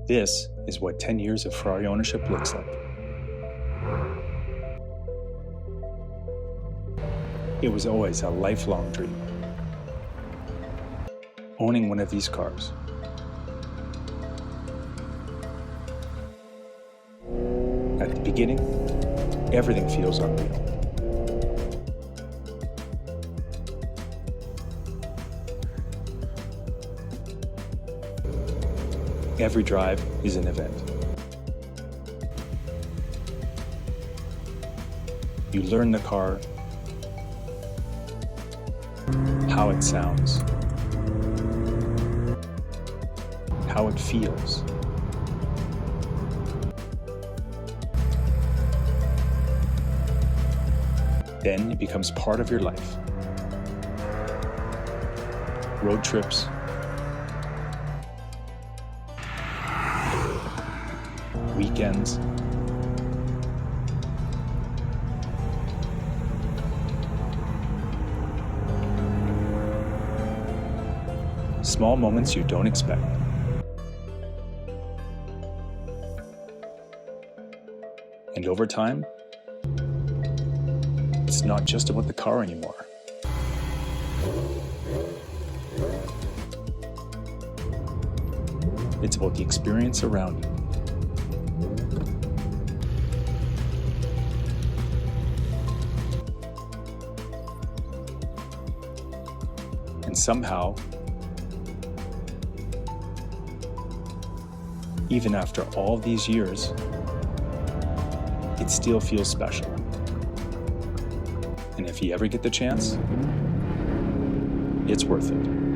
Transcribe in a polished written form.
This is what 10 years of Ferrari ownership looks like. It was always a lifelong dream, owning one of these cars. At the beginning, everything feels unreal. Every drive is an event. You learn the car, how it sounds, how it feels. Then it becomes part of your life. Road trips, weekends, small moments you don't expect. And over time, it's not just about the car anymore. It's about the experience around you. And somehow, even after all these years, it still feels special. And if you ever get the chance, it's worth it.